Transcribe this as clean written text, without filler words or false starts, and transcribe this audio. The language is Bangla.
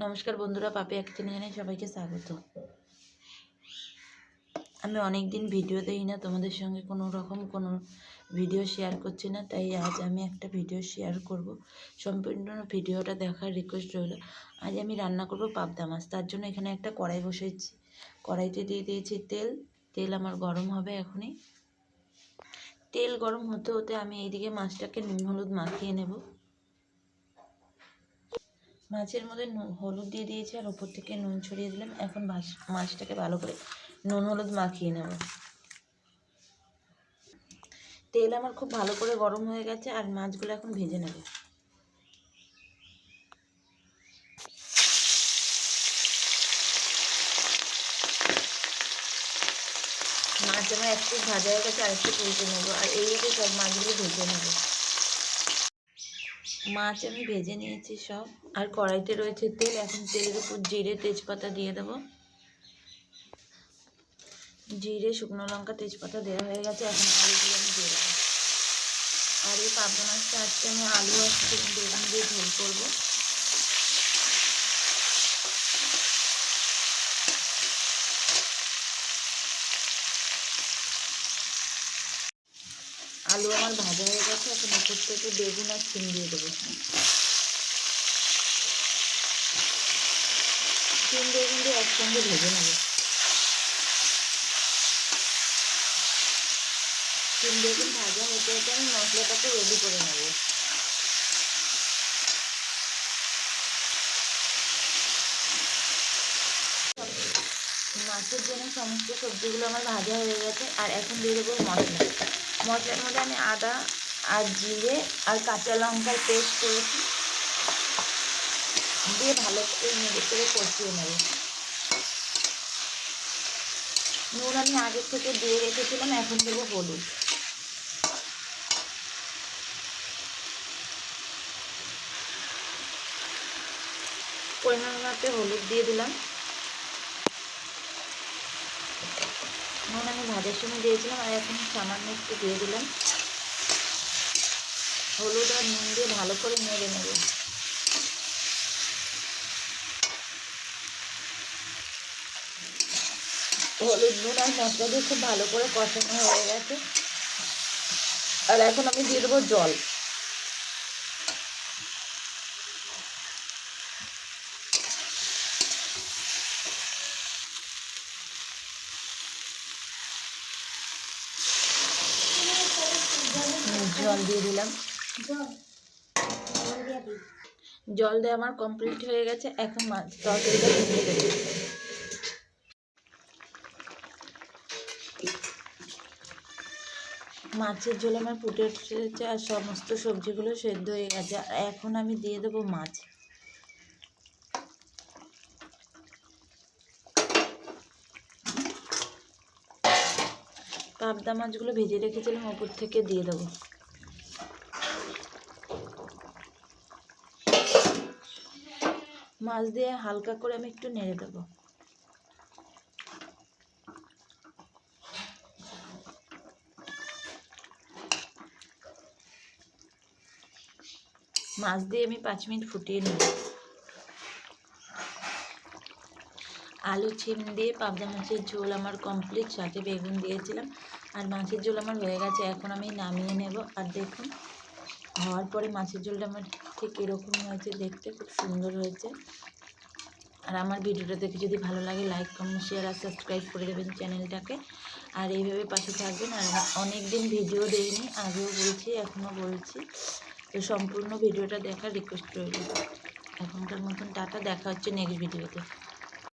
নমস্কার বন্ধুরা, পাপি কিচেনে জানাই সবাইকে স্বাগত। আমি অনেক দিন ভিডিও দেই না, তোমাদের সঙ্গে কোনো ভিডিও শেয়ার করছি না, তাই আজ আমি একটা ভিডিও শেয়ার করব। সম্পূর্ণ ভিডিওটা দেখার রিকোয়েস্ট রইল। আজ আমি রান্না করব পাবদা মাছ। তার জন্য এখানে একটা কড়াই বসেছি, কড়াইতে দিয়ে দিয়েছি তেল আমার গরম হবে এখনই। তেল গরম হতে হতে আমি এইদিকে মাছটাকে নুন হলুদ মাখিয়ে নেব। মাছের মধ্যে হলুদ দিয়ে দিয়েছি আর ওপর থেকে নুন ছড়িয়ে দিলাম। এখন মাছটাকে ভালো করে নুন হলুদ মাখিয়ে নেব। তেল আমার খুব ভালো করে গরম হয়ে গেছে আর মাছগুলো এখন ভেজে নেব। মাছ আমার একটু ভাজা হয়ে গেছে, আর একটু তুলতে নেবো আর এইভাবে সব মাছগুলো ভেজে নেব। মাছ আমি ভেজে নিয়েছি সব, আর কড়াইতে রয়েছে তেল। এখন তেলের উপর জিরে তেজপাতা দিয়ে দেবো। জিরে শুকনো লঙ্কা তেজপাতা দেওয়া হয়ে গেছে। এখন আলুগুলো আমি দিয়ে দেবো। আর এই পাবদা মাছটা আজকে আমি আলু আর বেগুন দিয়ে ঝোল করবো। আলু আমার ভাজা হয়ে গেছে। এখন উপর থেকে বেগুন আর সিম দিয়ে দেবো। সিম বেগুন দিয়ে একসঙ্গে ভেজে নেব। সিম বেগুন ভাজা হতে হতে আমি মশলাটাকে রেডি করে নেব। মাছের জন্য সমস্ত সবজিগুলো আমার ভাজা হয়ে গেছে। আর এখন দিয়ে দেবো মশলার মধ্যে আমি আদা আর জিরে আর কাঁচা লঙ্কার পেস্ট করেছি, দিয়ে ভালো করে নেড়ে করে কষিয়ে নেব। নুন আমি আগের থেকে দিয়ে রেখেছিলাম। এখন দেবো হলুদ। পরিমাণ মতো হলুদ দিয়ে দিলাম। নুন আমি ভাজার সময় দিয়েছিলাম, আর এখন সামান্য একটু দিয়ে দিলাম। হলুদ আর নুন দিয়ে ভালো করে নেড়ে নেব। হলুদ নুন আর মশলা দিয়ে খুব ভালো করে কষানো হয়ে গেছে। আর এখন আমি দিয়ে দেবো জল। জল দিয়ে দিলাম। জল দিয়ে আমার কমপ্লিট হয়ে গেছে। এখন মাছ তরকারিটা দিয়ে দেবো। মাছের ঝোল আমার ফুটে উঠেছে আর সমস্ত সবজিগুলো সেদ্ধ হয়ে গেছে। আর এখন আমি দিয়ে দেবো মাছ। পাবদা মাছগুলো ভেজে রেখেছিলাম, ওপর থেকে দিয়ে দেবো। মাছ দিয়ে হালকা করে আমি একটু নেড়ে দেবো। মাছ দিয়ে আমি 5 মিনিট ফুটিয়ে নেব। আলু ছিম দিয়ে পাবদা মাছের ঝোল আমার কমপ্লিট। সাথে বেগুন দিয়েছিলাম আর মাছের ঝোল আমার হয়ে গেছে। এখন আমি নামিয়ে নেব। আর দেখুন, হওয়ার পরে মাছের ঝোলটা আমার ঠিক এরকম হয়েছে, দেখতে খুব সুন্দর হয়েছে। আর আমার ভিডিওটা দেখে যদি ভালো লাগে লাইক কমেন্ট শেয়ার আর সাবস্ক্রাইব করে দেবেন চ্যানেলটাকে। আর এইভাবে পাশে থাকবেন। আর অনেক দিন ভিডিও দেইনি, আগেও বলছি এখনও বলছি। তো সম্পূর্ণ ভিডিওটা দেখার রিকোয়েস্ট রইল। এখনকার মতন টাটা, দেখা হচ্ছে নেক্সট ভিডিওতে।